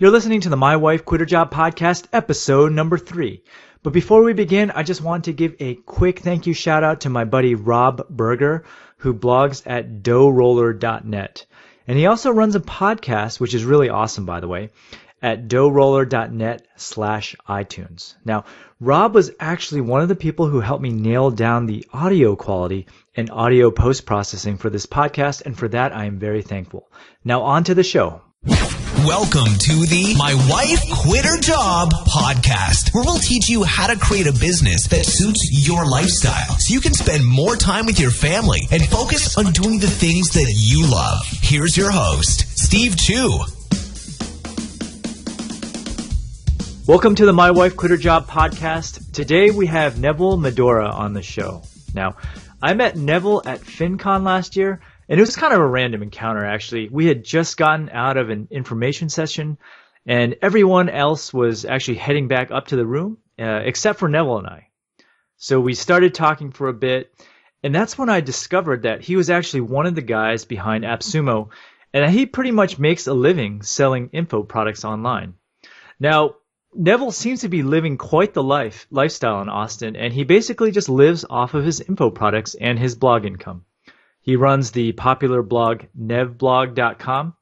You're listening to the My Wife Quit Her Job podcast, episode number 3. But before we begin, I just want to give a quick thank you shout out to my buddy Rob Berger, who blogs at doughroller.net. And he also runs a podcast, which is really awesome, by the way, at doughroller.net/iTunes. Now, Rob was actually one of the people who helped me nail down the audio quality and audio post-processing for this podcast, and for that I am very thankful. Now on to the show. Welcome to the My Wife Quit Her Job podcast, where we'll teach you how to create a business that suits your lifestyle so you can spend more time with your family and focus on doing the things that you love. Here's your host, Steve Chu. Welcome to the My Wife Quit Her Job podcast. Today we have Neville Medhora on the show. Now, I met Neville at FinCon last year, and it was kind of a random encounter, actually. We had just gotten out of an information session, and everyone else was actually heading back up to the room, except for Neville and I. So we started talking for a bit, and that's when I discovered that he was actually one of the guys behind AppSumo, and that he pretty much makes a living selling info products online. Now, Neville seems to be living quite the lifestyle in Austin, and he basically just lives off of his info products and his blog income. He runs the popular blog nevblog.com,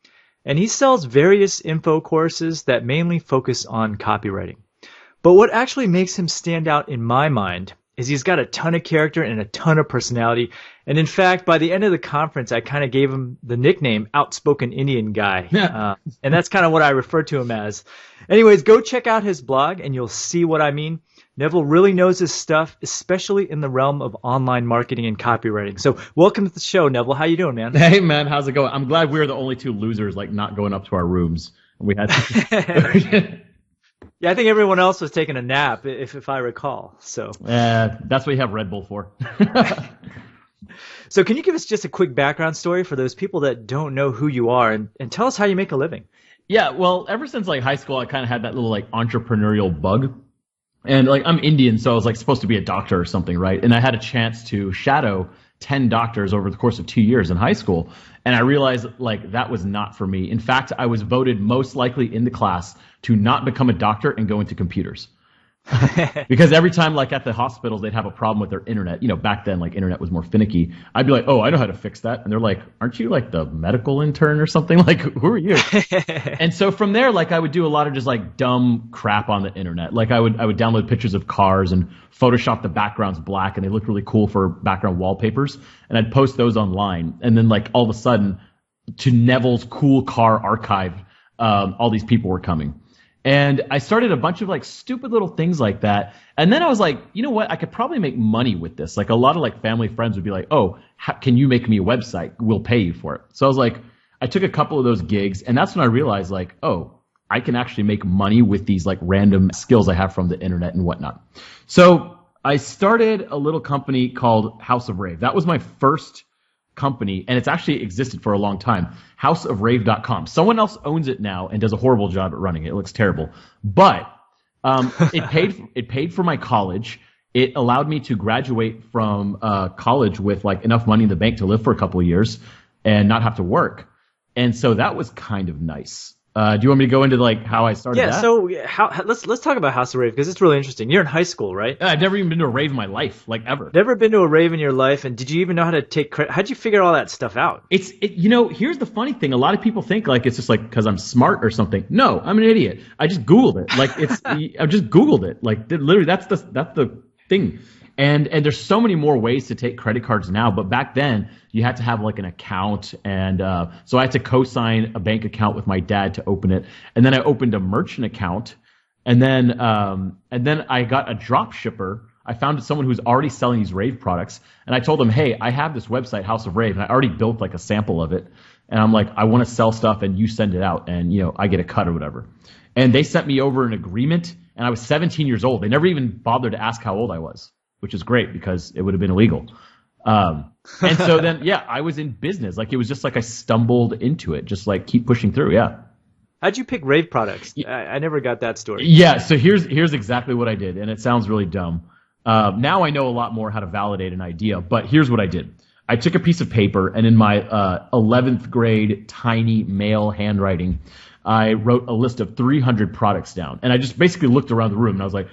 and he sells various info courses that mainly focus on copywriting. But what actually makes him stand out in my mind is he's got a ton of character and a ton of personality. And in fact, by the end of the conference, I kind of gave him the nickname Outspoken Indian Guy. And that's kind of what I refer to him as. Anyways, go check out his blog and you'll see what I mean. Neville really knows his stuff, especially in the realm of online marketing and copywriting. So welcome to the show, Neville. How you doing, man? Hey, man. How's it going? I'm glad we were the only two losers, like not going up to our rooms. We had to... Yeah, I think everyone else was taking a nap, if I recall. So that's what you have Red Bull for. So can you give us just a quick background story for those people that don't know who you are, and tell us how you make a living? Yeah, well, ever since like high school, I kind of had that little like entrepreneurial bug. And like I'm Indian, so I was like supposed to be a doctor or something, right? And I had a chance to shadow 10 doctors over the course of 2 years in high school. And I realized like that was not for me. In fact, I was voted most likely in the class to not become a doctor and go into computers. Because every time like at the hospitals, they'd have a problem with their internet. You know, back then like internet was more finicky. I'd be like, oh, I know how to fix that. And they're like, aren't you like the medical intern or something? Like, who are you? And so from there, like I would do a lot of just like dumb crap on the internet. Like I would download pictures of cars and Photoshop the backgrounds black and they look really cool for background wallpapers. And I'd post those online. And then like all of a sudden to Neville's cool car archive, all these people were coming. And I started a bunch of like stupid little things like that. And then I was like, you know what? I could probably make money with this. Like a lot of like family friends would be like, oh, can you make me a website? We'll pay you for it. So I was like, I took a couple of those gigs and that's when I realized like, oh, I can actually make money with these like random skills I have from the internet and whatnot. So I started a little company called House of Rave. That was my first company, and it's actually existed for a long time. houseofrave.com. Someone else owns it now and does a horrible job at running it. It looks terrible. But it paid for my college. It allowed me to graduate from college with like enough money in the bank to live for a couple of years and not have to work. And so that was kind of nice. Do you want me to go into like how I started that? Yeah, so let's talk about House of Rave because it's really interesting. You're in high school, right? I've never even been to a rave in my life, like ever. Never been to a rave in your life, and did you even know how to take credit? How'd you figure all that stuff out? You know, here's the funny thing. A lot of people think like it's just like because I'm smart or something. No, I'm an idiot. I just Googled it. Like I just Googled it. Like literally, that's the thing. And there's so many more ways to take credit cards now, but back then you had to have like an account, and so I had to co-sign a bank account with my dad to open it, and then I opened a merchant account, and then I got a drop shipper. I found someone who's already selling these rave products, and I told them, hey, I have this website, House of Rave, and I already built like a sample of it, and I'm like, I want to sell stuff, and you send it out, and you know I get a cut or whatever. And they sent me over an agreement, and I was 17 years old. They never even bothered to ask how old I was, which is great because it would have been illegal. And so then, yeah, I was in business. Like it was just like I stumbled into it, just like keep pushing through. Yeah. How'd you pick rave products? I never got that story. Yeah. So here's exactly what I did. And it sounds really dumb. Now I know a lot more how to validate an idea, but here's what I did. I took a piece of paper and in my 11th grade tiny male handwriting, I wrote a list of 300 products down. And I just basically looked around the room and I was like,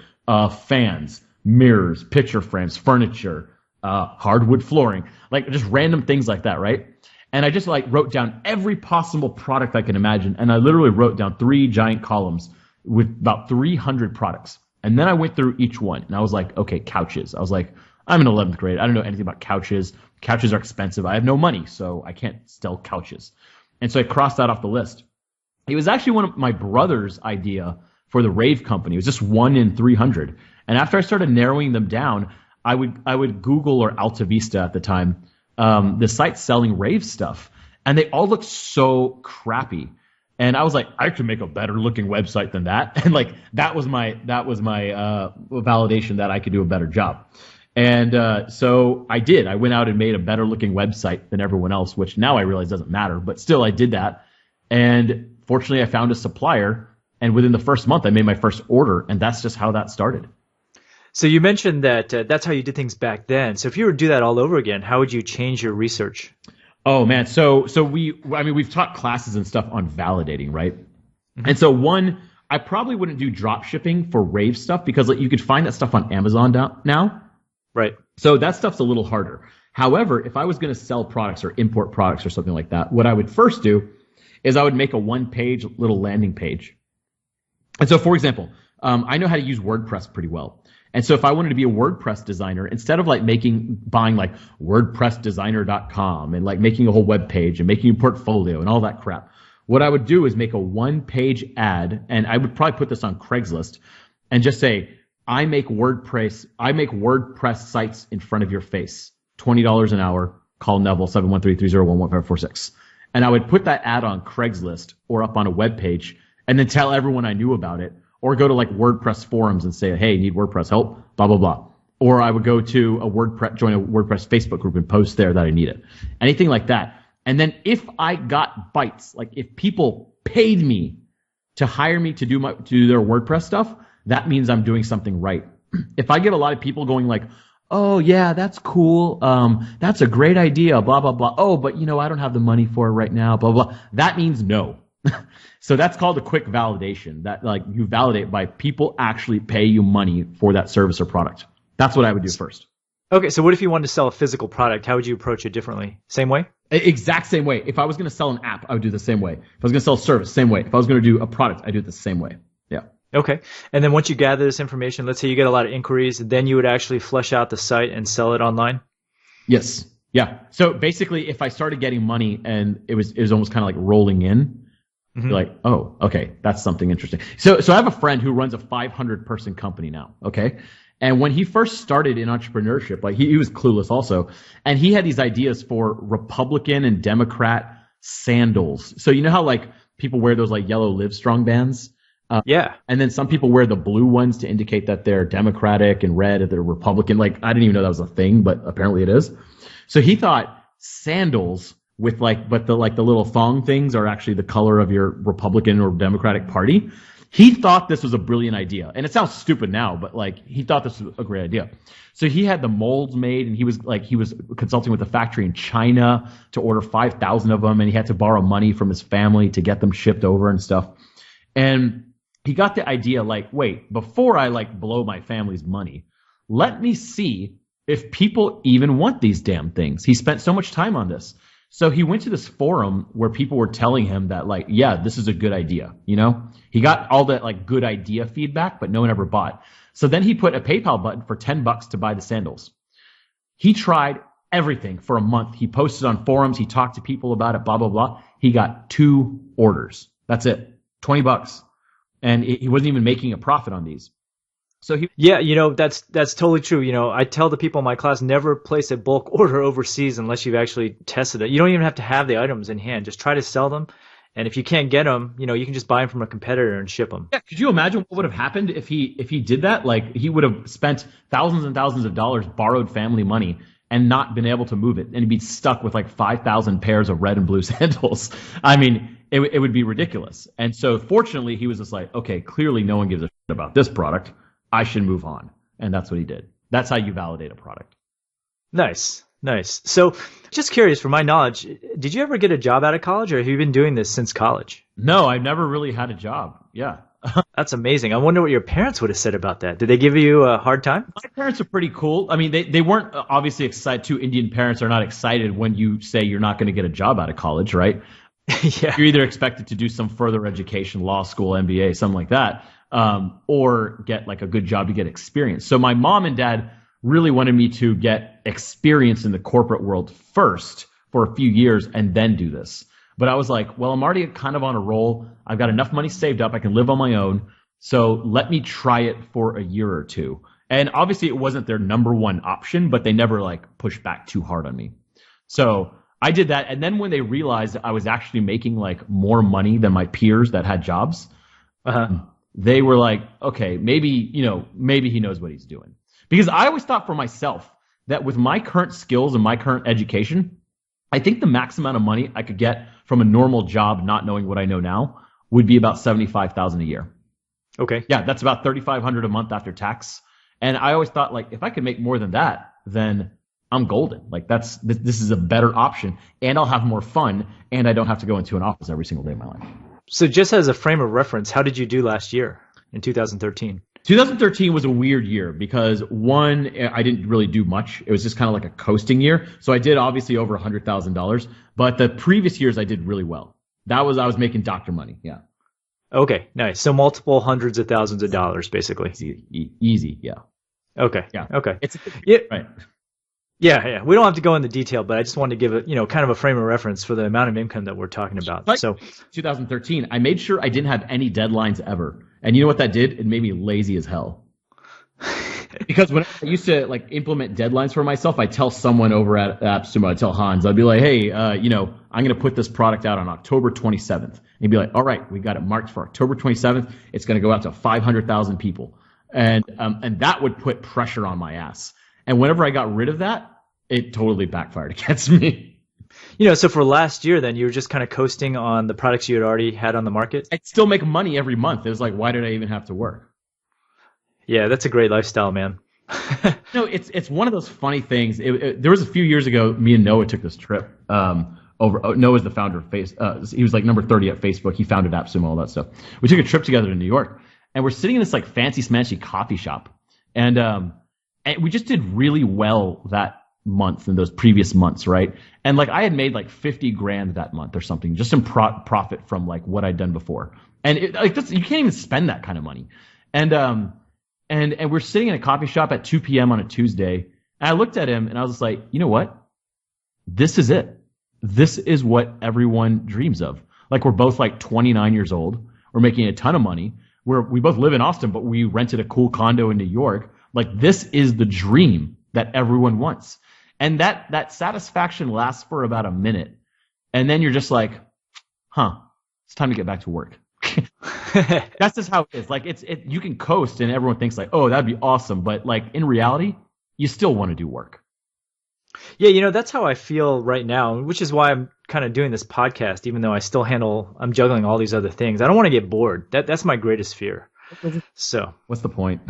fans, mirrors, picture frames, furniture, hardwood flooring, like just random things like that, right? And I just like wrote down every possible product I can imagine. And I literally wrote down 3 giant columns with about 300 products. And then I went through each one and I was like, okay, couches. I was like, I'm in 11th grade. I don't know anything about couches. Couches are expensive. I have no money, so I can't sell couches. And so I crossed that off the list. It was actually one of my brother's idea for the rave company. It was just 1 in 300. And after I started narrowing them down, I would Google or Alta Vista at the time, the sites selling rave stuff. And they all looked so crappy. And I was like, I could make a better looking website than that. And like, that was my validation that I could do a better job. And so I did. I went out and made a better looking website than everyone else, which now I realize doesn't matter, but still I did that. And fortunately I found a supplier, and within the first month I made my first order, and that's just how that started. So you mentioned that that's how you did things back then. So if you were to do that all over again, how would you change your research? Oh man, so we've taught classes and stuff on validating, right? Mm-hmm. And so I probably wouldn't do drop shipping for rave stuff because like, you could find that stuff on Amazon now. Right. So that stuff's a little harder. However, if I was going to sell products or import products or something like that, what I would first do is I would make a 1-page little landing page. And so, for example, I know how to use WordPress pretty well. And so if I wanted to be a WordPress designer, instead of like buying like WordPressdesigner.com and like making a whole web page and making a portfolio and all that crap, what I would do is make a 1-page ad, and I would probably put this on Craigslist and just say, I make WordPress sites in front of your face. $20 an hour. Call Neville 713-301-1546. And I would put that ad on Craigslist or up on a web page and then tell everyone I knew about it, or go to like WordPress forums and say, hey, need WordPress help? Blah, blah, blah. Or I would go to join a WordPress Facebook group and post there that I need it. Anything like that. And then if I got bites, like if people paid me to hire me to do their WordPress stuff, that means I'm doing something right. If I get a lot of people going like, oh yeah, that's cool. That's a great idea, blah, blah, blah. Oh, but I don't have the money for it right now, blah, blah. That means no. So that's called a quick validation, that like you validate by people actually pay you money for that service or product. That's what I would do first. Okay, so what if you wanted to sell a physical product? How would you approach it differently? Same way? Exact same way. If I was going to sell an app, I would do the same way. If I was going to sell a service, same way. If I was going to do a product, I'd do it the same way. Yeah. Okay. And then once you gather this information, let's say you get a lot of inquiries, then you would actually flesh out the site and sell it online? Yes. Yeah. So basically, if I started getting money and it was almost kind of like rolling in, mm-hmm. You're like, oh, okay, that's something interesting. So I have a friend who runs a 500-person company now, okay? And when he first started in entrepreneurship, like he was clueless also, and he had these ideas for Republican and Democrat sandals. So you know how like people wear those like yellow Livestrong bands? Yeah. And then some people wear the blue ones to indicate that they're Democratic, and red that they're Republican. Like I didn't even know that was a thing, but apparently it is. So he thought sandals with the little thong things are actually the color of your Republican or Democratic party. He thought this was a brilliant idea. And it sounds stupid now, but like he thought this was a great idea. So he had the molds made, and he was consulting with a factory in China to order 5,000 of them, and he had to borrow money from his family to get them shipped over and stuff. And he got the idea like, wait, before I like blow my family's money, let me see if people even want these damn things. He spent so much time on this. So he went to this forum where people were telling him that like, yeah, this is a good idea. He got all that like good idea feedback, but no one ever bought. So then he put a PayPal button for $10 to buy the sandals. He tried everything for a month. He posted on forums. He talked to people about it, blah, blah, blah. He got 2 orders. That's it. $20. And he wasn't even making a profit on these. So that's totally true. I tell the people in my class, never place a bulk order overseas unless you've actually tested it. You don't even have to have the items in hand. Just try to sell them. And if you can't get them, you can just buy them from a competitor and ship them. Yeah, could you imagine what would have happened if he did that? Like he would have spent thousands and thousands of dollars, borrowed family money, and not been able to move it. And he'd be stuck with like 5,000 pairs of red and blue sandals. I mean, it would be ridiculous. And so fortunately, he was just like, okay, clearly no one gives a shit about this product. I should move on. And that's what he did. That's how you validate a product. Nice. Nice. So just curious, for my knowledge, did you ever get a job out of college, or have you been doing this since college? No, I've never really had a job. Yeah. That's amazing. I wonder what your parents would have said about that. Did they give you a hard time? My parents are pretty cool. I mean, they weren't obviously excited. Two Indian parents are not excited when you say you're not going to get a job out of college, right? Yeah. You're either expected to do some further education, law school, MBA, something like that, or get like a good job to get experience. So my mom and dad really wanted me to get experience in the corporate world first for a few years and then do this. But I was like, well, I'm already kind of on a roll. I've got enough money saved up. I can live on my own. So let me try it for a year or two. And obviously it wasn't their number one option, but they never like pushed back too hard on me. So I did that. And then when they realized I was actually making like more money than my peers that had jobs, they were like, okay, maybe he knows what he's doing. Because I always thought for myself that with my current skills and my current education, I think the max amount of money I could get from a normal job, not knowing what I know now, would be about $75,000 a year. Okay. Yeah, that's about $3,500 a month after tax. And I always thought, like, if I could make more than that, then I'm golden. Like, this is a better option, and I'll have more fun, and I don't have to go into an office every single day of my life. So just as a frame of reference, how did you do last year in 2013? 2013 was a weird year because, one, I didn't really do much. It was just kind of like a coasting year. So I did obviously over $100,000, but the previous years I did really well. I was making doctor money. Yeah. Okay, nice. So multiple hundreds of thousands of dollars, basically. Easy. Yeah. Okay. Yeah. Okay. Yeah. Right. Yeah. We don't have to go into detail, but I just wanted to give kind of a frame of reference for the amount of income that we're talking about. Like so 2013, I made sure I didn't have any deadlines ever. And you know what that did? It made me lazy as hell. Because when I used to like implement deadlines for myself, I tell someone over at AppSumo, I tell Hans, I'd be like, hey, I'm going to put this product out on October 27th. And he'd be like, all right, we got it marked for October 27th. It's going to go out to 500,000 people. And that would put pressure on my ass. And whenever I got rid of that, it totally backfired against me. So for last year, then you were just kind of coasting on the products you had already had on the market? I'd still make money every month. It was like, why did I even have to work? Yeah, that's a great lifestyle, man. It's one of those funny things. There was a few years ago, me and Noah took this trip over. Noah's the founder of he was like number 30 at Facebook. He founded AppSumo, all that stuff. We took a trip together to New York, and we're sitting in this like fancy smashy coffee shop, and we just did really well that month and those previous months, right? And like I had made like 50 grand that month or something, just in profit from like what I'd done before. And you can't even spend that kind of money. And we're sitting in a coffee shop at 2 p.m. on a Tuesday, and I looked at him and I was just like, you know what? This is it. This is what everyone dreams of. Like we're both like 29 years old. We're making a ton of money. We both live in Austin, but we rented a cool condo in New York. Like this is the dream that everyone wants. And that satisfaction lasts for about a minute. And then you're just like, it's time to get back to work. That's just how it is. Like you can coast and everyone thinks like, oh, that'd be awesome. But like in reality, you still want to do work. Yeah, that's how I feel right now, which is why I'm kind of doing this podcast, even though I'm juggling all these other things. I don't want to get bored. That's my greatest fear. So what's the point?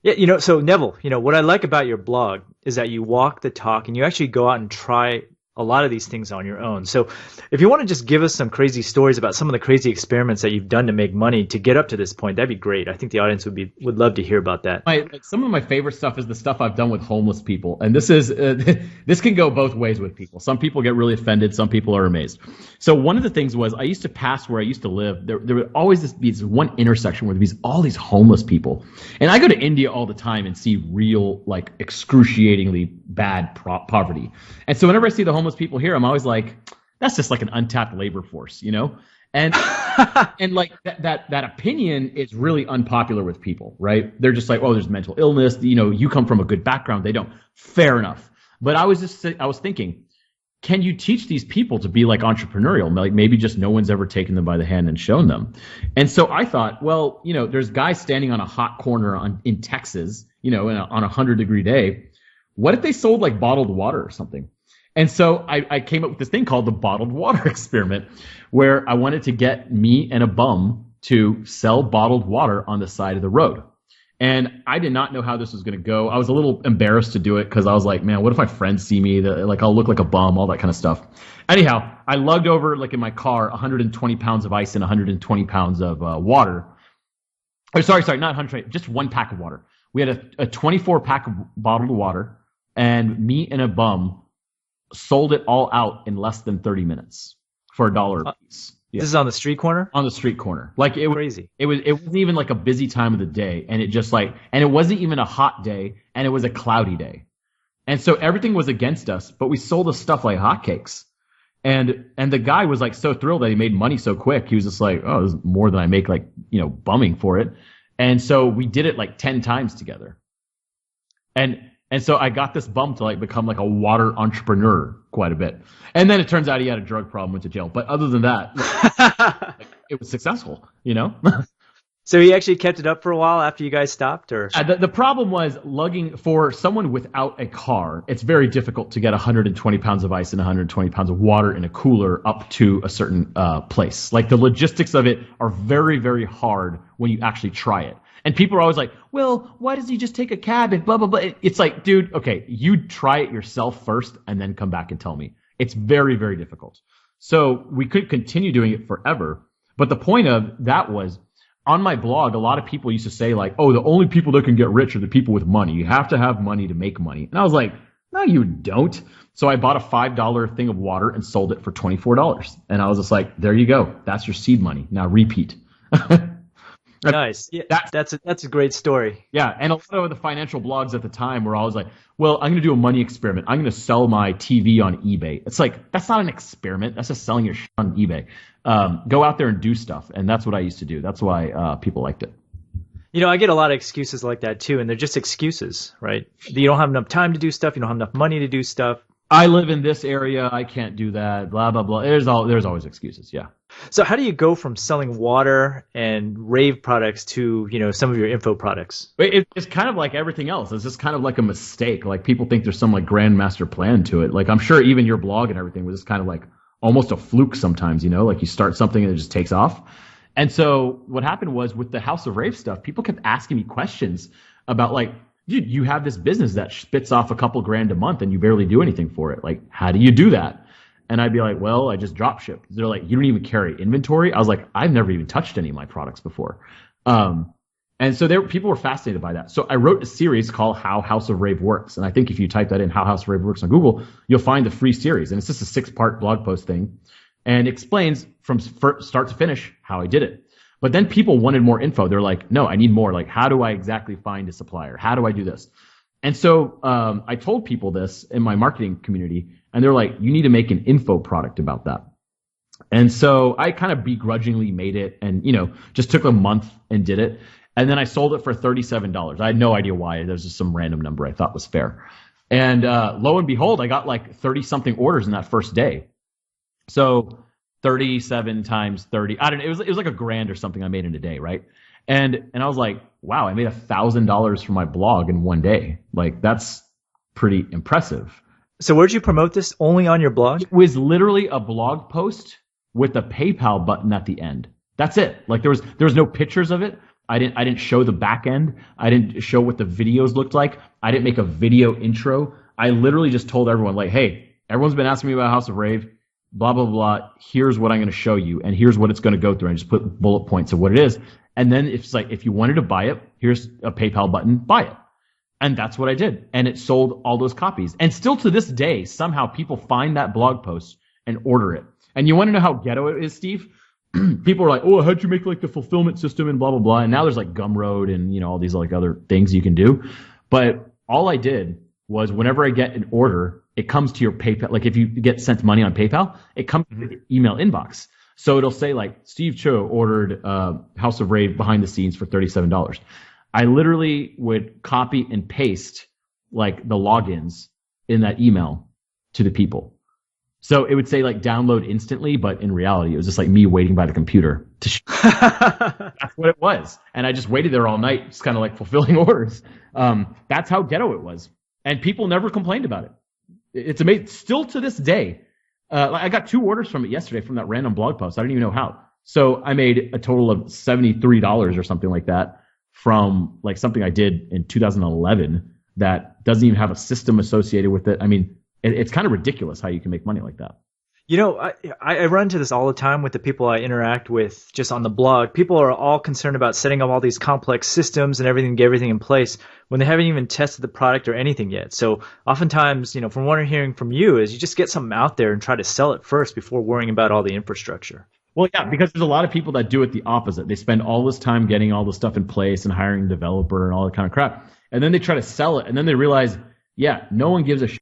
Yeah, so Neville, what I like about your blog is that you walk the talk and you actually go out and try a lot of these things on your own. So if you want to just give us some crazy stories about some of the crazy experiments that you've done to make money to get up to this point, that'd be great. I think the audience would love to hear about that. Some of my favorite stuff is the stuff I've done with homeless people. And this is this can go both ways with people. Some people get really offended. Some people are amazed. So one of the things was I used to pass where I used to live. There would always be this one intersection where there'd be all these homeless people. And I go to India all the time and see real, like, excruciatingly bad poverty. And so whenever I see the homeless people here, I'm always like, that's just like an untapped labor force, And and like that opinion is really unpopular with people, right? They're just like, oh, there's mental illness. You come from a good background. They don't. Fair enough. But I was thinking, can you teach these people to be like entrepreneurial? Like maybe just no one's ever taken them by the hand and shown them. And so I thought, well, there's guys standing on a hot corner in Texas, on a 100-degree day. What if they sold like bottled water or something? And so I came up with this thing called the bottled water experiment, where I wanted to get me and a bum to sell bottled water on the side of the road. And I did not know how this was going to go. I was a little embarrassed to do it because I was like, man, what if my friends see me? Like, I'll look like a bum, all that kind of stuff. Anyhow, I lugged over, like in my car, 120 pounds of ice and 120 pounds of water. Oh, sorry, not 120, just one pack of water. We had a 24 pack of bottled water, and me and a bum sold it all out in less than 30 minutes for $1 a piece. Yeah. This is on the street corner? On the street corner. Like it was crazy. It wasn't even like a busy time of the day, and it just like, and it wasn't even a hot day, and it was a cloudy day. And so everything was against us, but we sold the stuff like hotcakes. And the guy was like so thrilled that he made money so quick. He was just like, oh, this is more than I make, like, you know, bumming for it. And so we did it like 10 times together. And so I got this bum to like become like a water entrepreneur quite a bit. And then it turns out he had a drug problem, went to jail. But other than that, like, it was successful, you know? So he actually kept it up for a while after you guys stopped, or? The problem was lugging for someone without a car. It's very difficult to get 120 pounds of ice and 120 pounds of water in a cooler up to a certain place. Like the logistics of it are very, very hard when you actually try it. And people are always like, well, why does he just take a cab and blah, blah, blah. It's like, dude, okay, you try it yourself first and then come back and tell me. It's very, very difficult. So we could continue doing it forever. But the point of that was, on my blog, a lot of people used to say like, oh, the only people that can get rich are the people with money. You have to have money to make money. And I was like, no, you don't. So I bought a $5 thing of water and sold it for $24. And I was just like, there you go. That's your seed money. Now repeat. Nice. Yeah, that's a great story. Yeah, and a lot of the financial blogs at the time were always like, well, I'm going to do a money experiment. I'm going to sell my TV on eBay. It's like, that's not an experiment. That's just selling your shit on eBay. Go out there and do stuff. And that's what I used to do. That's why people liked it. You know, I get a lot of excuses like that too, and they're just excuses, right? You don't have enough time to do stuff. You don't have enough money to do stuff. I live in this area. I can't do that. Blah, blah, blah. There's always excuses. Yeah. So how do you go from selling water and rave products to, you know, some of your info products? It's kind of like everything else. It's just kind of like a mistake. Like people think there's some like grandmaster plan to it. Like I'm sure even your blog and everything was just kind of like almost a fluke sometimes, you know, like you start something and it just takes off. And so what happened was with the House of Rave stuff, people kept asking me questions about like, dude, you have this business that spits off a couple grand a month and you barely do anything for it. Like, how do you do that? And I'd be like, well, I just drop ship. They're like, you don't even carry inventory? I was like, I've never even touched any of my products before. And so people were fascinated by that. So I wrote a series called How House of Rave Works. And I think if you type that in, How House of Rave Works on Google, you'll find the free series. And it's just a 6-part blog post thing and explains from start to finish how I did it. But then people wanted more info. They're like, no, I need more. Like, how do I exactly find a supplier? How do I do this? And so I told people this in my marketing community, and they're like, you need to make an info product about that. And so I kind of begrudgingly made it and, you know, just took a month and did it. And then I sold it for $37. I had no idea why. There's just some random number I thought was fair. And lo and behold, I got like 30-something orders in that first day. So 37 times 30, I don't know, it was like $1,000 or something I made in a day, right? And I was like, wow, I made $1,000 from my blog in one day. Like, that's pretty impressive. So where'd you promote this? Only on your blog? It was literally a blog post with a PayPal button at the end. That's it. Like there was no pictures of it. I didn't show the back end. I didn't show what the videos looked like. I didn't make a video intro. I literally just told everyone like, hey, everyone's been asking me about House of Rave, blah, blah, blah. Here's what I'm going to show you. And here's what it's going to go through. And just put bullet points of what it is. And then it's like, if you wanted to buy it, here's a PayPal button, buy it. And that's what I did. And it sold all those copies. And still to this day, somehow people find that blog post and order it. And you want to know how ghetto it is, Steve? People are like, oh, how'd you make like the fulfillment system and blah, blah, blah. And now there's like Gumroad and, you know, all these like other things you can do. But all I did was whenever I get an order, it comes to your PayPal. Like if you get sent money on PayPal, it comes to the email inbox. So it'll say like Steve Cho ordered House of Rave behind the scenes for $37. I literally would copy and paste like the logins in that email to the people. So it would say like download instantly, but in reality, it was just like me waiting by the computer to That's what it was. And I just waited there all night, just kind of like fulfilling orders. That's how ghetto it was. And people never complained about it. It's amazing. Still to this day, I got 2 orders from it yesterday from that random blog post. I didn't even know how. So I made a total of $73 or something like that from like something I did in 2011 that doesn't even have a system associated with it. I mean, it's kind of ridiculous how you can make money like that. You know, I run into this all the time with the people I interact with just on the blog. People are all concerned about setting up all these complex systems and everything, get everything in place when they haven't even tested the product or anything yet. So oftentimes, you know, from what I'm hearing from you is you just get something out there and try to sell it first before worrying about all the infrastructure. Well, yeah, because there's a lot of people that do it the opposite. They spend all this time getting all this stuff in place and hiring a developer and all that kind of crap. And then they try to sell it, and then they realize, yeah, no one gives a shit.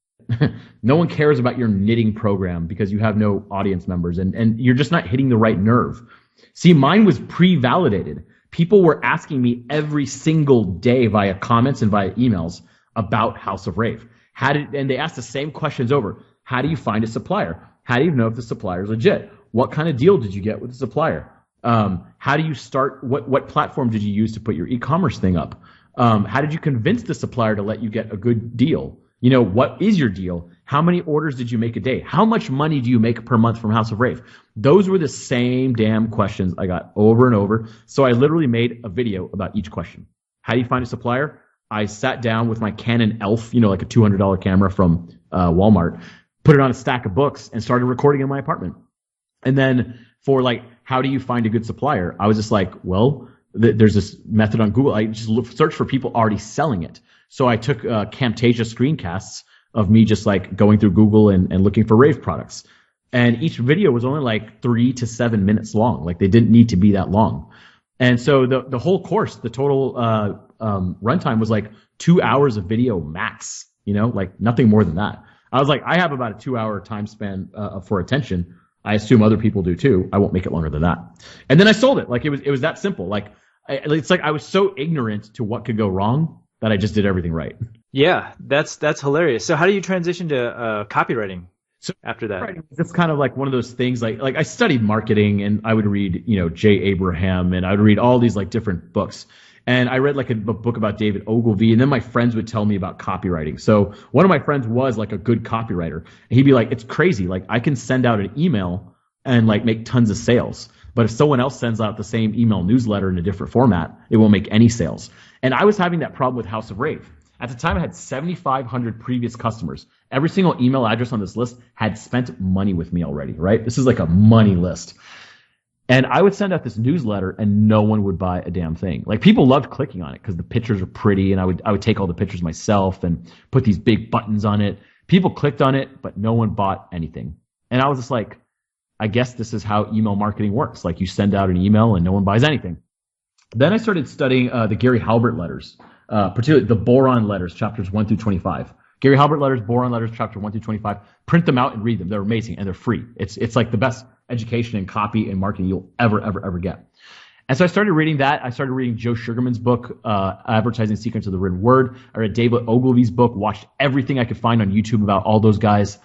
No one cares about your knitting program because you have no audience members, and you're just not hitting the right nerve. See, mine was pre-validated. People were asking me every single day via comments and via emails about House of Rave. And they asked the same questions over. How do you find a supplier? How do you know if the supplier is legit? What kind of deal did you get with the supplier? How do you start? What platform did you use to put your e-commerce thing up? How did you convince the supplier to let you get a good deal? You know, what is your deal? How many orders did you make a day? How much money do you make per month from House of Rave? Those were the same damn questions I got over and over. So I literally made a video about each question. How do you find a supplier? I sat down with my Canon ELPH, you know, like a $200 camera from Walmart, put it on a stack of books and started recording in my apartment. And then for like, how do you find a good supplier? I was just like, well, there's this method on Google. I just searched for people already selling it. So I took Camtasia screencasts of me just like going through Google and looking for Rave products. And each video was only like 3 to 7 minutes long. Like they didn't need to be that long. And so the whole course, the total runtime was like 2 hours of video max, you know, like nothing more than that. I was like, I have about a 2-hour time span for attention. I assume other people do too. I won't make it longer than that. And then I sold it. Like it was that simple. Like it's like I was so ignorant to what could go wrong that I just did everything right. Yeah, that's hilarious. So how do you transition to copywriting after that? It's kind of like one of those things like I studied marketing and I would read, you know, Jay Abraham and I would read all these like different books. And I read like a book about David Ogilvy, and then my friends would tell me about copywriting. So one of my friends was like a good copywriter. And he'd be like, it's crazy. Like I can send out an email and like make tons of sales. But if someone else sends out the same email newsletter in a different format, it won't make any sales. And I was having that problem with House of Rave. At the time, I had 7,500 previous customers. Every single email address on this list had spent money with me already, right? This is like a money list. And I would send out this newsletter and no one would buy a damn thing. Like people loved clicking on it because the pictures are pretty and I would take all the pictures myself and put these big buttons on it. People clicked on it, but no one bought anything. And I was just like, I guess this is how email marketing works. Like you send out an email and no one buys anything. Then I started studying the Gary Halbert letters, particularly the Boron letters, chapters 1 through 25. Gary Halbert letters, Boron letters, chapter 1 through 25. Print them out and read them. They're amazing and they're free. It's like the best education in copy and marketing you'll ever get. And so I started reading that. I started reading Joe Sugarman's book, Advertising Secrets of the Written Word. I read David Ogilvy's book, watched everything I could find on YouTube about all those guys.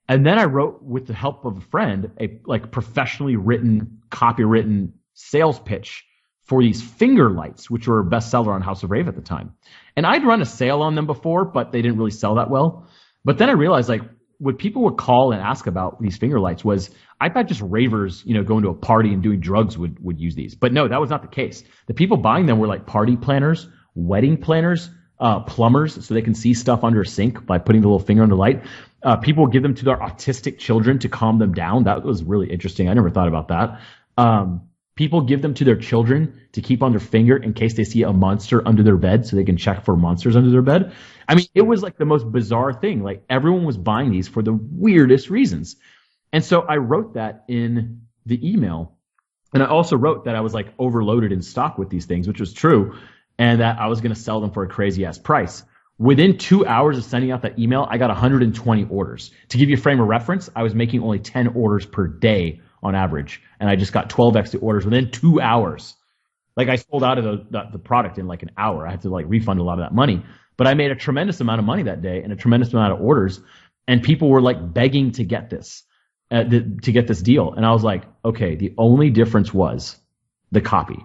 And then I wrote, with the help of a friend, a like professionally written, copywritten sales pitch for these finger lights, which were a bestseller on House of Rave at the time. And I'd run a sale on them before, but they didn't really sell that well. But then I realized like what people would call and ask about these finger lights was, I thought just ravers, you know, going to a party and doing drugs would use these. But no, that was not the case. The people buying them were like party planners, wedding planners, plumbers, so they can see stuff under a sink by putting the little finger on the light. People would give them to their autistic children to calm them down. That was really interesting. I never thought about that. People give them to their children to keep on their finger in case they see a monster under their bed so they can check for monsters under their bed. I mean, it was like the most bizarre thing. Like everyone was buying these for the weirdest reasons. And so I wrote that in the email. And I also wrote that I was like overloaded in stock with these things, which was true, and that I was going to sell them for a crazy ass price. Within 2 hours of sending out that email, I got 120 orders. To give you a frame of reference, I was making only 10 orders per day on average, and I just got 12 extra orders within 2 hours. Like I sold out of the product in like an hour. I had to like refund a lot of that money, but I made a tremendous amount of money that day and a tremendous amount of orders, and people were like begging to get this, to get this deal. And I was like, okay, the only difference was the copy.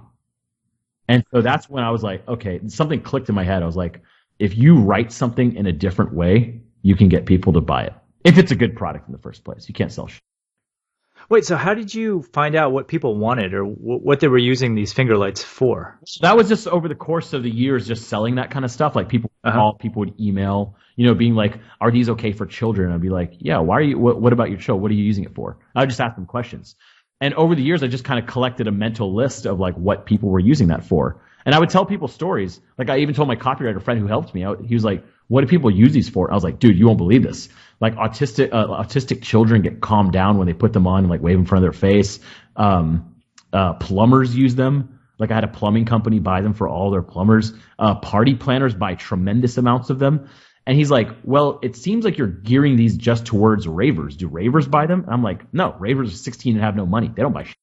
And so that's when I was like, okay, something clicked in my head. I was like, if you write something in a different way, you can get people to buy it. If it's a good product in the first place, you can't sell shit. Wait, so how did you find out what people wanted or what they were using these finger lights for? So that was just over the course of the years, just selling that kind of stuff. Like people would call, people would email, being like, "Are these okay for children?" I'd be like, "Yeah, why are you? What about your child? What are you using it for?" I would just ask them questions. And over the years, I just kind of collected a mental list of like what people were using that for. And I would tell people stories. Like I even told my copywriter friend who helped me out. He was like, "What do people use these for?" I was like, "Dude, you won't believe this. Like autistic children get calmed down when they put them on and like wave in front of their face. Plumbers use them. Like I had a plumbing company buy them for all their plumbers. Party planners buy tremendous amounts of them." And he's like, "Well, it seems like you're gearing these just towards ravers. Do ravers buy them?" And I'm like, "No, ravers are 16 and have no money. They don't buy shit."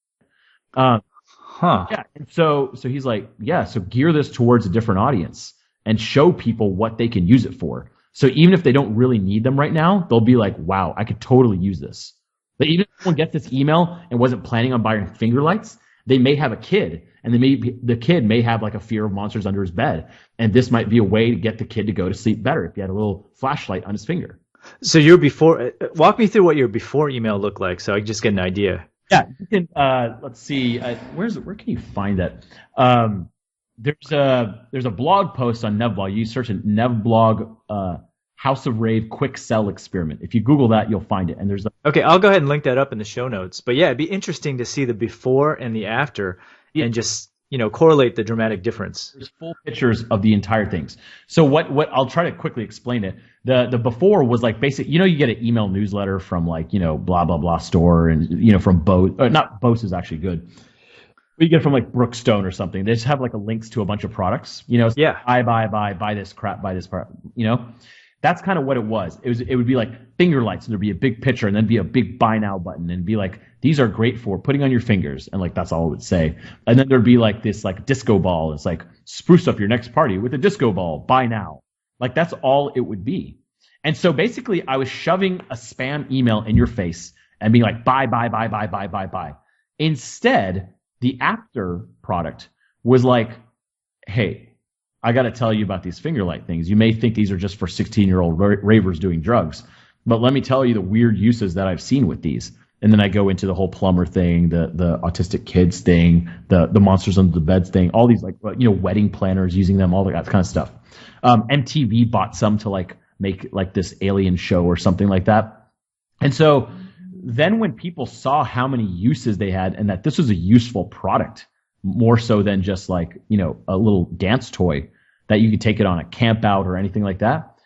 Yeah. And so he's like, "Yeah, so gear this towards a different audience and show people what they can use it for. So even if they don't really need them right now, they'll be like, wow, I could totally use this." But even if someone gets this email and wasn't planning on buying finger lights, they may have a kid, and the kid may have like a fear of monsters under his bed. And this might be a way to get the kid to go to sleep better if you had a little flashlight on his finger. So walk me through what your before email looked like so I can just get an idea. Yeah, you can, let's see, where can you find that? There's a blog post on Nevblog. You search in Nevblog, House of Rave quick sell experiment. If you Google that, you'll find it. And Okay, I'll go ahead and link that up in the show notes. But yeah, it'd be interesting to see the before and the after and just, correlate the dramatic difference. There's full pictures of the entire things. So what I'll try to quickly explain it. The before was like basic, you get an email newsletter from like, blah, blah, blah store and, from Bose, not Bose is actually good. You get it from like Brookstone or something. They just have like a links to a bunch of products, Yeah. buy this crap, buy this crap, That's kind of what it was. It would be like finger lights, and there'd be a big picture, and then be a big buy now button, and be like, "These are great for putting on your fingers," and like that's all it would say. And then there'd be like this like disco ball. It's like spruce up your next party with a disco ball. Buy now. Like that's all it would be. And so basically, I was shoving a spam email in your face and being like, "Buy, buy, buy, buy, buy, buy, buy." Instead, the after product was like, "Hey, I got to tell you about these finger light things. You may think these are just for 16-year-old ravers doing drugs, but let me tell you the weird uses that I've seen with these." And then I go into the whole plumber thing, the autistic kids thing, the monsters under the beds thing, all these like, wedding planners using them, all that kind of stuff. MTV bought some to like make like this alien show or something like that. And so then when people saw how many uses they had and that this was a useful product, more so than just like, a little dance toy that you could take it on a camp out or anything like that.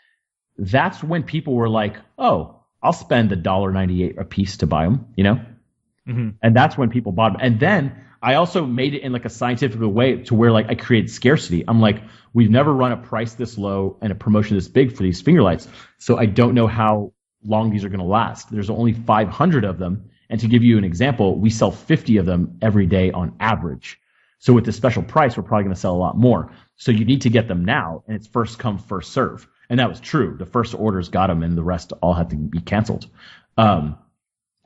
That's when people were like, "Oh, I'll spend $1.98 a piece to buy them," Mm-hmm. And that's when people bought them. And then I also made it in like a scientific way to where like I created scarcity. I'm like, we've never run a price this low and a promotion this big for these finger lights. So I don't know how long these are going to last. There's only 500 of them. And to give you an example, we sell 50 of them every day on average. So with the special price, we're probably going to sell a lot more. So you need to get them now, and it's first come, first serve. And that was true. The first orders got them, and the rest all had to be canceled.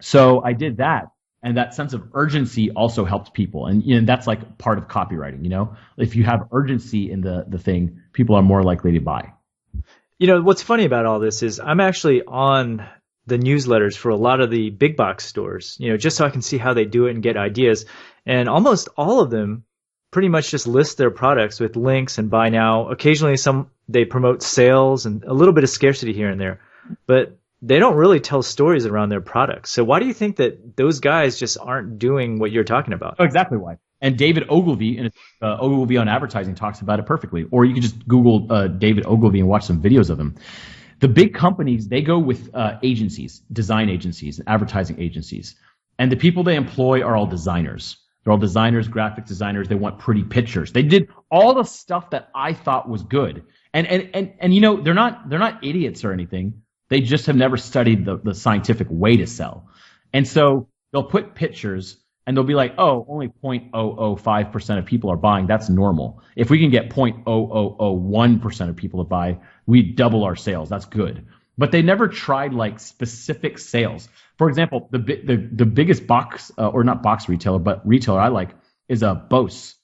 So I did that, and that sense of urgency also helped people. And that's like part of copywriting, If you have urgency in the thing, people are more likely to buy. What's funny about all this is I'm actually on the newsletters for a lot of the big box stores, just so I can see how they do it and get ideas. And almost all of them pretty much just list their products with links and buy now. Occasionally they promote sales and a little bit of scarcity here and there, but they don't really tell stories around their products. So why do you think that those guys just aren't doing what you're talking about? Oh, exactly why. And David Ogilvy in Ogilvy on Advertising talks about it perfectly. Or you can just Google David Ogilvy and watch some videos of him. The big companies, they go with agencies, design agencies, advertising agencies. And the people they employ are all designers. They're all designers, graphic designers. They want pretty pictures. They did all the stuff that I thought was good. And they're not idiots or anything. They just have never studied the scientific way to sell. And so they'll put pictures and they'll be like, "Oh, only 0.005% of people are buying. That's normal. If we can get 0.0001% of people to buy, we double our sales. That's good." But they never tried like specific sales. For example, the biggest box or not box retailer, but retailer I like is a Bose,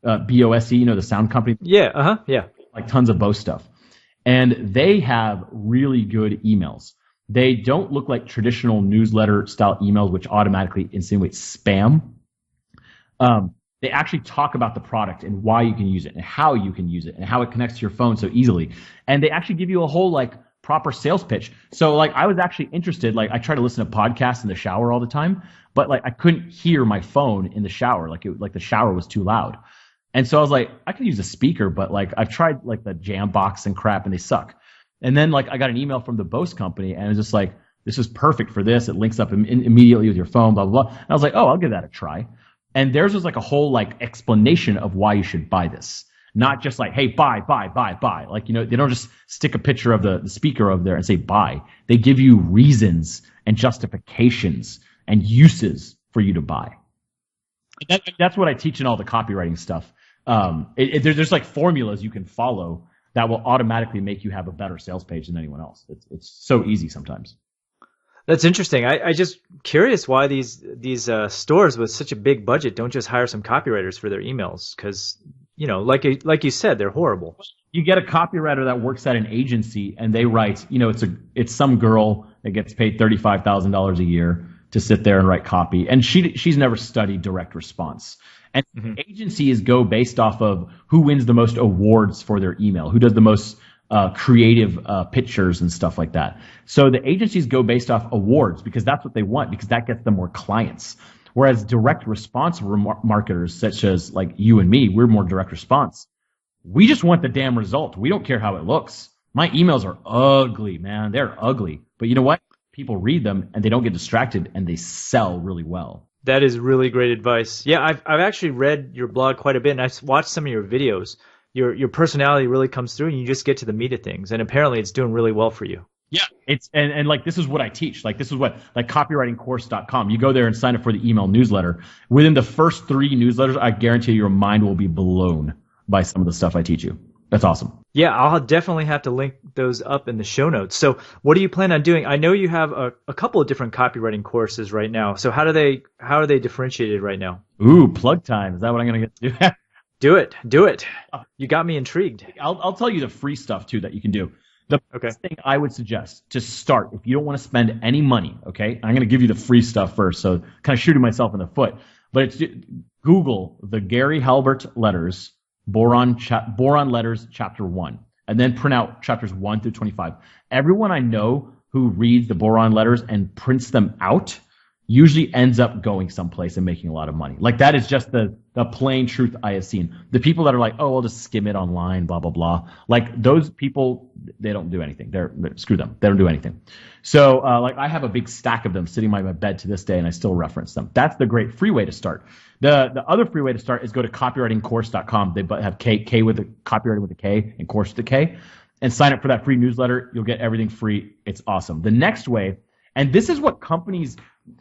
BOSE. The sound company. Yeah. Yeah. Like tons of Bose stuff, and they have really good emails. They don't look like traditional newsletter style emails, which automatically insinuate spam. They actually talk about the product and why you can use it and how you can use it and how it connects to your phone so easily. And they actually give you a whole like proper sales pitch. So like I was actually interested, like I try to listen to podcasts in the shower all the time, but like I couldn't hear my phone in the shower. Like the shower was too loud. And so I was like, I could use a speaker, but like I've tried like the Jambox and crap and they suck. And then like I got an email from the Bose company and it was just like, this is perfect for this. It links up immediately with your phone, blah, blah, blah. And I was like, oh, I'll give that a try. And theirs was like a whole like explanation of why you should buy this. Not just like, hey, buy. Like, they don't just stick a picture of the speaker over there and say buy. They give you reasons and justifications and uses for you to buy. That's what I teach in all the copywriting stuff. There's like formulas you can follow that will automatically make you have a better sales page than anyone else. It's so easy sometimes. That's interesting. I just curious why these stores with such a big budget don't just hire some copywriters for their emails, because like you said, they're horrible. You get a copywriter that works at an agency and they write, it's some girl that gets paid $35,000 a year to sit there and write copy, and she's never studied direct response. And agencies go based off of who wins the most awards for their email, who does the most creative pictures and stuff like that. So the agencies go based off awards because that's what they want, because that gets them more clients. Whereas direct response marketers such as like you and me, we're more direct response. We just want the damn result. We don't care how it looks. My emails are ugly, man. They're ugly. But you know what? People read them and they don't get distracted and they sell really well. That is really great advice. Yeah, I've actually read your blog quite a bit and I've watched some of your videos. Your personality really comes through and you just get to the meat of things. And apparently it's doing really well for you. Yeah, it's and like this is what I teach. Like this is what like copywritingcourse.com. You go there and sign up for the email newsletter. Within the first 3 newsletters, I guarantee your mind will be blown by some of the stuff I teach you. That's awesome. Yeah, I'll definitely have to link those up in the show notes. So what do you plan on doing? I know you have a couple of different copywriting courses right now. So how are they differentiated right now? Ooh, plug time. Is that what I'm going to get to do? Do it. You got me intrigued. I'll tell you the free stuff too that you can do. The first thing I would suggest to start, if you don't want to spend any money, okay, I'm going to give you the free stuff first, so kind of shooting myself in the foot. But it's Google the Gary Halbert letters, Boron letters, chapter 1, and then print out chapters 1 through 25. Everyone I know who reads the Boron letters and prints them out usually ends up going someplace and making a lot of money. Like that is just the plain truth I have seen. The people that are like, oh, I'll just skim it online, blah, blah, blah. Like those people, they don't do anything. They're screw them. They don't do anything. So like I have a big stack of them sitting by my bed to this day and I still reference them. That's the great free way to start. The other free way to start is go to copywritingcourse.com. They have K with a copywriting with a K and course with a K, and sign up for that free newsletter. You'll get everything free. It's awesome. The next way, and this is what companies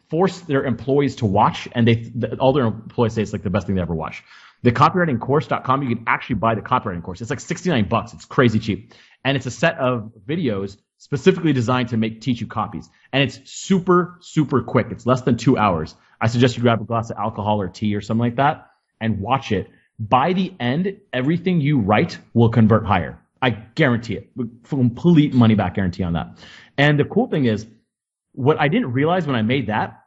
force their employees to watch, and all their employees say it's like the best thing they ever watch. The copywritingcourse.com, you can actually buy the copywriting course. It's like $69. It's crazy cheap. And it's a set of videos specifically designed to teach you copies. And it's super, super quick. It's less than 2 hours. I suggest you grab a glass of alcohol or tea or something like that and watch it. By the end, everything you write will convert higher. I guarantee it. Complete money back guarantee on that. And the cool thing is, what I didn't realize when I made that,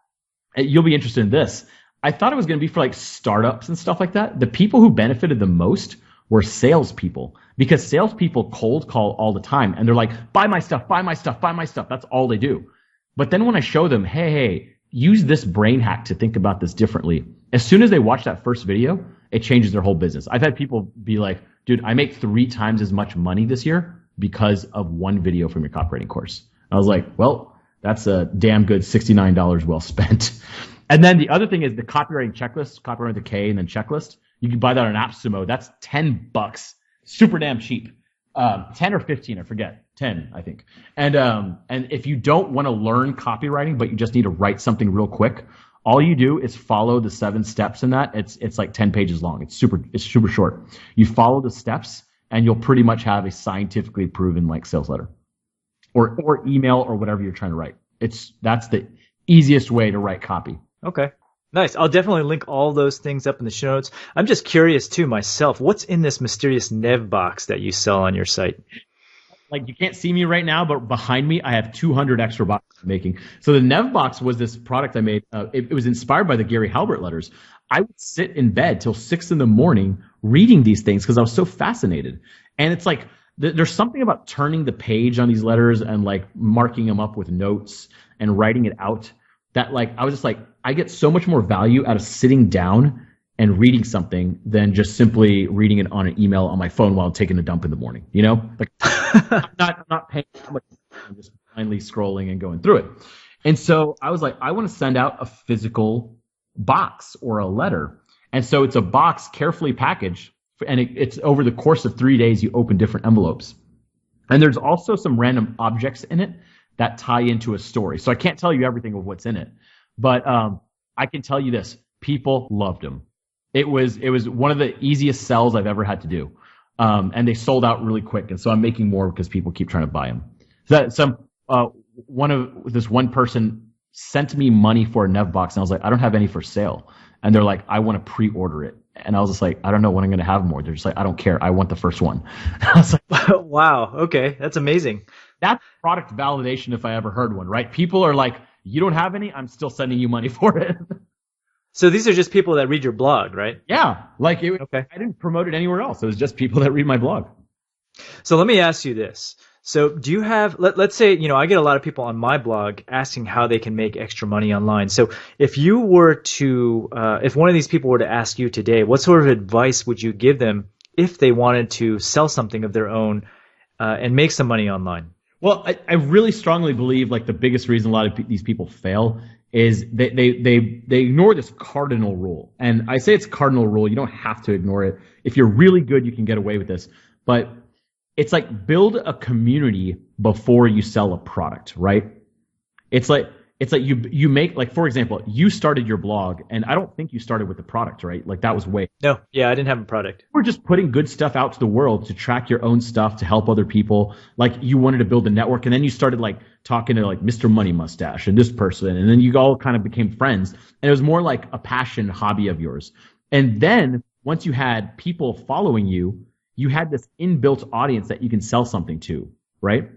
you'll be interested in this. I thought it was going to be for like startups and stuff like that. The people who benefited the most were salespeople, because salespeople cold call all the time and they're like, buy my stuff, buy my stuff, buy my stuff. That's all they do. But then when I show them, hey, use this brain hack to think about this differently, as soon as they watch that first video, it changes their whole business. I've had people be like, dude, I make 3 times as much money this year because of one video from your copywriting course. I was like, well, that's a damn good $69 well spent. And then the other thing is the copywriting checklist, copywriting with a K and then checklist. You can buy that on AppSumo. That's $10. Super damn cheap. 10 or 15, I forget. 10, I think. And if you don't want to learn copywriting, but you just need to write something real quick, all you do is follow the 7 steps in that. It's like 10 pages long. It's super short. You follow the steps and you'll pretty much have a scientifically proven like sales letter or email or whatever you're trying to write. That's the easiest way to write copy. Okay. Nice. I'll definitely link all those things up in the show notes. I'm just curious too myself, what's in this mysterious Nev box that you sell on your site? like you can't see me right now, but behind me I have 200 extra boxes I'm making. So the Nev box was this product I made. It was inspired by the Gary Halbert letters. I would sit in bed till 6 a.m. reading these things because I was so fascinated. And it's like there's something about turning the page on these letters and like marking them up with notes and writing it out that like I was just like, I get so much more value out of sitting down and reading something than just simply reading it on an email on my phone while taking a dump in the morning. You know, like I'm not paying that much. I'm just blindly scrolling and going through it. And so I was like, I want to send out a physical box or a letter. And so it's a box carefully packaged, and it's over the course of 3 days, you open different envelopes. And there's also some random objects in it that tie into a story. So I can't tell you everything of what's in it, but I can tell you this: people loved them. It was one of the easiest sells I've ever had to do, and they sold out really quick. And so I'm making more because people keep trying to buy them. One person sent me money for a Nev box, and I was like, I don't have any for sale. And they're like, I want to pre-order it. And I was just like, I don't know when I'm going to have more. They're just like, I don't care. I want the first one. I was like, wow. Okay. That's amazing. That's product validation if I ever heard one, right? People are like, you don't have any? I'm still sending you money for it. So these are just people that read your blog, right? Yeah. Like okay. I didn't promote it anywhere else. It was just people that read my blog. So let me ask you this. So do you have, let's say, I get a lot of people on my blog asking how they can make extra money online. So if you were to, if one of these people were to ask you today, what sort of advice would you give them if they wanted to sell something of their own and make some money online? Well, I really strongly believe like the biggest reason a lot of these people fail is they ignore this cardinal rule. And I say it's cardinal rule. You don't have to ignore it. If you're really good, you can get away with this. But it's like build a community before you sell a product, right? It's like you make, like, for example, you started your blog, and I don't think you started with the product, right? Like that was way. No, yeah, I didn't have a product. We're just putting good stuff out to the world to track your own stuff, to help other people. Like you wanted to build a network, and then you started like talking to like Mr. Money Mustache and this person, and then you all kind of became friends. And it was more like a passion hobby of yours. And then once you had people following you, you had this inbuilt audience that you can sell something to, right?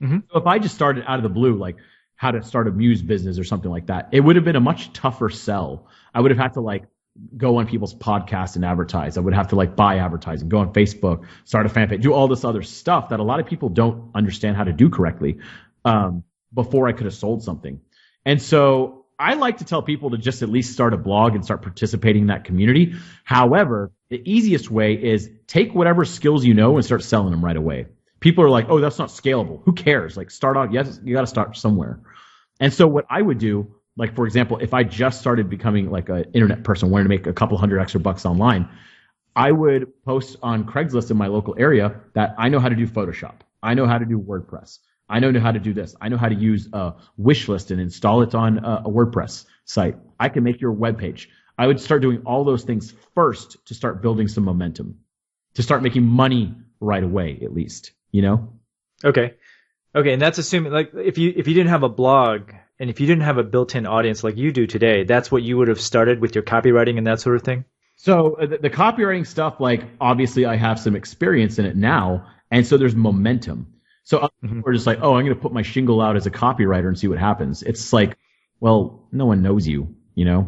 Mm-hmm. So if I just started out of the blue, like how to start a Muse business or something like that, it would have been a much tougher sell. I would have had to like go on people's podcasts and advertise. I would have to like buy advertising, go on Facebook, start a fan page, do all this other stuff that a lot of people don't understand how to do correctly before I could have sold something. And so I like to tell people to just at least start a blog and start participating in that community. However, the easiest way is take whatever skills you know and start selling them right away. People are like, oh, that's not scalable. Who cares? Like start off. Yes, you got to start somewhere. And so what I would do, like, for example, if I just started becoming like an internet person, wanting to make a couple $100 extra bucks online, I would post on Craigslist in my local area that I know how to do Photoshop. I know how to do WordPress. I know how to do this. I know how to use a wish list and install it on a WordPress site. I can make your web page. I would start doing all those things first to start building some momentum, to start making money right away, at least, Okay. And that's assuming, like, if you didn't have a blog and if you didn't have a built-in audience like you do today, that's what you would have started with your copywriting and that sort of thing? So the copywriting stuff, like, obviously I have some experience in it now, and so there's momentum. So other people are just like, oh, I'm going to put my shingle out as a copywriter and see what happens. It's like, well, no one knows you,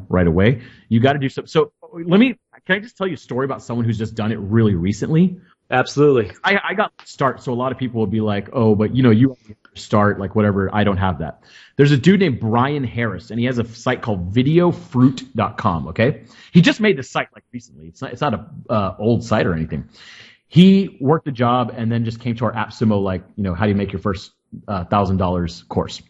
right away. You got to do something. So can I just tell you a story about someone who's just done it really recently? Absolutely. I got start, so a lot of people will be like, oh, but you start, like, whatever. I don't have that. There's a dude named Brian Harris, and he has a site called videofruit.com, okay? He just made this site, like, recently. It's not a old site or anything. He worked a job and then just came to our AppSumo, like, how do you make your first $1,000 course?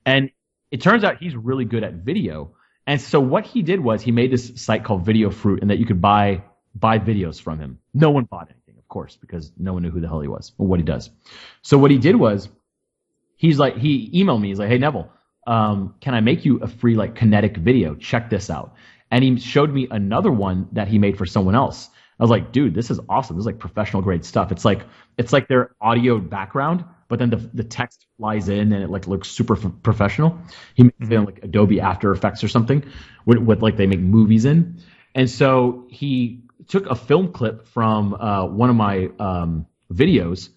And it turns out he's really good at video. And so what he did was he made this site called Video Fruit, and that you could buy videos from him. No one bought anything, of course, because no one knew who the hell he was or what he does. So what he did was he emailed me. He's like, hey, Neville, can I make you a free, like, kinetic video? Check this out. And he showed me another one that he made for someone else. I was like, dude, this is awesome. This is like professional grade stuff. It's like their audio background, but then the text flies in and it like looks super professional. He makes it in like Adobe After Effects or something with like they make movies in. And so he took a film clip from one of my videos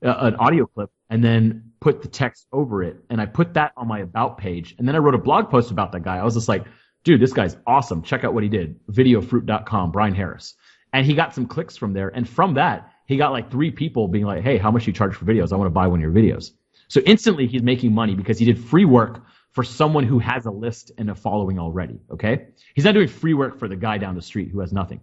an audio clip, and then put the text over it. And I put that on my about page. And then I wrote a blog post about that guy. I was just like, dude, this guy's awesome. Check out what he did. Videofruit.com, Brian Harris. And he got some clicks from there. And from that, he got like 3 people being like, hey, how much do you charge for videos? I want to buy one of your videos. So instantly he's making money because he did free work for someone who has a list and a following already, okay? He's not doing free work for the guy down the street who has nothing.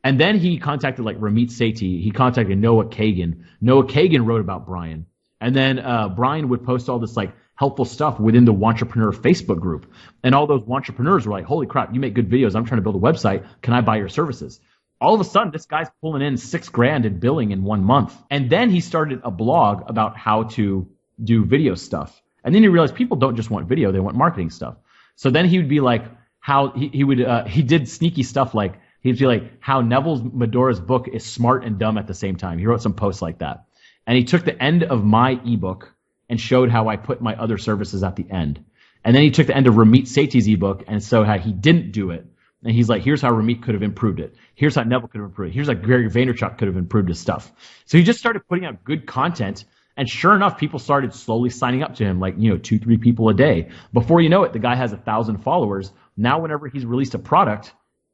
And then he contacted like Ramit Sethi. He contacted Noah Kagan. Noah Kagan wrote about Brian. And then Brian would post all this like helpful stuff within the Wantrepreneur Facebook group. And all those Wantrepreneurs were like, holy crap, you make good videos. I'm trying to build a website. Can I buy your services? All of a sudden, this guy's pulling in $6,000 in billing in 1 month. And then he started a blog about how to do video stuff. And then he realized people don't just want video, they want marketing stuff. So then he would be like, how he did sneaky stuff like, he'd be like, how Neville Medhora's book is smart and dumb at the same time. He wrote some posts like that. And he took the end of my ebook and showed how I put my other services at the end. And then he took the end of Ramit Sethi's ebook and showed how he didn't do it. And he's like, here's how Ramit could have improved it. Here's how Neville could have improved it. Here's how Gary Vaynerchuk could have improved his stuff. So he just started putting out good content. And sure enough, people started slowly signing up to him, like, 2-3 people a day. Before you know it, the guy has 1,000 followers. Now, whenever he's released a product,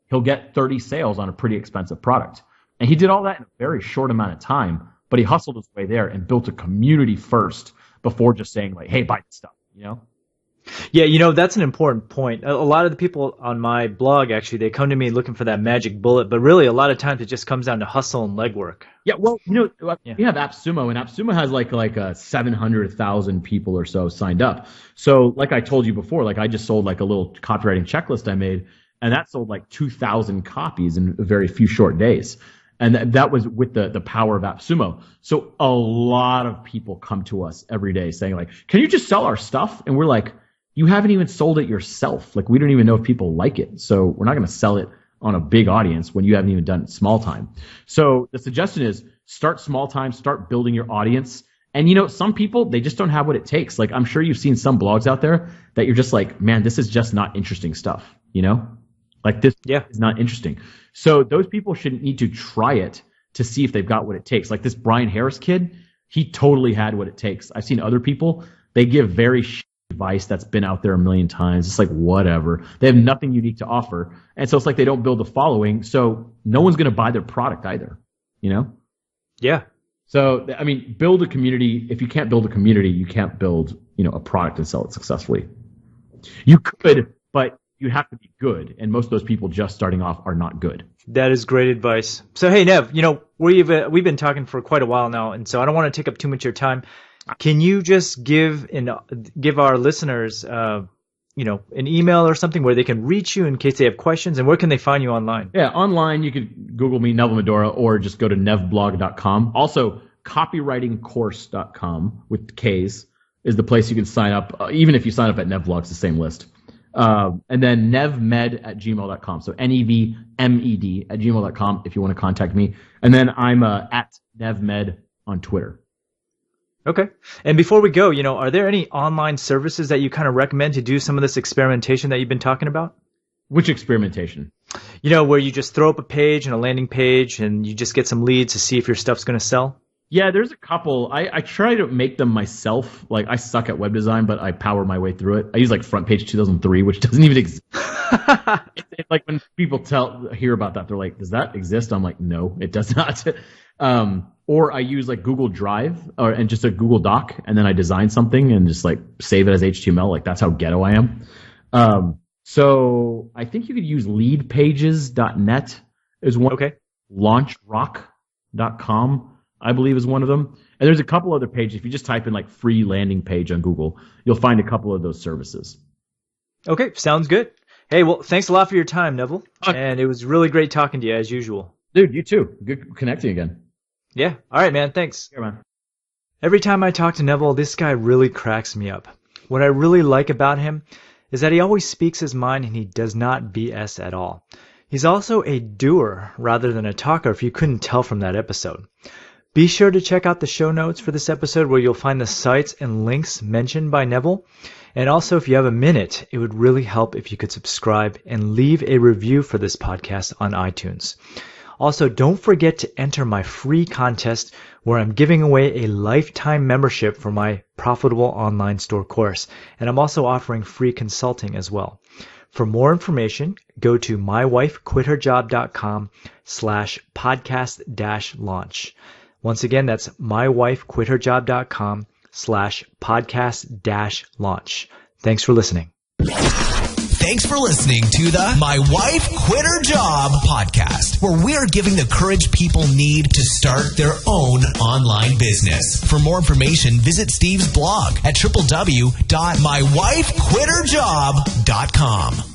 he'll get 30 sales on a pretty expensive product. And he did all that in a very short amount of time, but he hustled his way there and built a community first before just saying like, hey, buy this stuff, Yeah, that's an important point. A lot of the people on my blog, actually, they come to me looking for that magic bullet, but really a lot of times it just comes down to hustle and legwork. Yeah, well, we have AppSumo, and AppSumo has like 700,000 people or so signed up. So like I told you before, like I just sold like a little copywriting checklist I made, and that sold like 2,000 copies in a very few short days. And that was with the power of AppSumo. So a lot of people come to us every day saying like, can you just sell our stuff? And we're like, you haven't even sold it yourself. Like, we don't even know if people like it. So we're not going to sell it on a big audience when you haven't even done it small time. So the suggestion is start small time, start building your audience. And some people, they just don't have what it takes. Like, I'm sure you've seen some blogs out there that you're just like, man, this is just not interesting stuff, Like this is not interesting. So those people shouldn't need to try it to see if they've got what it takes. Like this Brian Harris kid, he totally had what it takes. I've seen other people, they give very advice that's been out there a million times. It's like, whatever. They have nothing unique to offer. And so it's like they don't build a following. So no one's going to buy their product either, Yeah. So, I mean, build a community. If you can't build a community, you can't build, a product and sell it successfully. You could, but you have to be good. And most of those people just starting off are not good. That is great advice. So, hey, Nev, we've been talking for quite a while now, and so I don't want to take up too much of your time. Can you just give our listeners, an email or something where they can reach you in case they have questions, and where can they find you online? Yeah, online you could Google me, Neville Medhora, or just go to nevblog.com. Also, copywritingcourse.com with K's is the place you can sign up. Even if you sign up at Nevblog, it's the same list. And then nevmed@gmail.com. So nevmed@gmail.com if you want to contact me. And then I'm at nevmed on Twitter. Okay. And before we go, are there any online services that you kind of recommend to do some of this experimentation that you've been talking about? Which experimentation? Where you just throw up a page and a landing page and you just get some leads to see if your stuff's going to sell? Yeah, there's a couple. I try to make them myself. Like, I suck at web design, but I power my way through it. I use like Front Page 2003, which doesn't even exist. It's like when people hear about that, they're like, does that exist? I'm like, no, it does not. Or I use like Google Drive and just a Google Doc, and then I design something and just like save it as HTML. Like, that's how ghetto I am. So I think you could use leadpages.net is one. Okay. Launchrock.com, I believe, is one of them. And there's a couple other pages. If you just type in like free landing page on Google, you'll find a couple of those services. Okay. Sounds good. Hey, well, thanks a lot for your time, Neville. And it was really great talking to you as usual. Dude, you too. Good connecting again. Yeah. All right, man. Thanks. Here, man. Every time I talk to Neville, this guy really cracks me up. What I really like about him is that he always speaks his mind and he does not BS at all. He's also a doer rather than a talker, if you couldn't tell from that episode. Be sure to check out the show notes for this episode where you'll find the sites and links mentioned by Neville. And also, if you have a minute, it would really help if you could subscribe and leave a review for this podcast on iTunes. Also, don't forget to enter my free contest where I'm giving away a lifetime membership for my Profitable Online Store course. And I'm also offering free consulting as well. For more information, go to mywifequitherjob.com/podcast-launch. Once again, that's mywifequitherjob.com/podcast-launch. Thanks for listening. Thanks for listening to the My Wife Quit Her Job podcast, where we are giving the courage people need to start their own online business. For more information, visit Steve's blog at www.mywifequitherjob.com.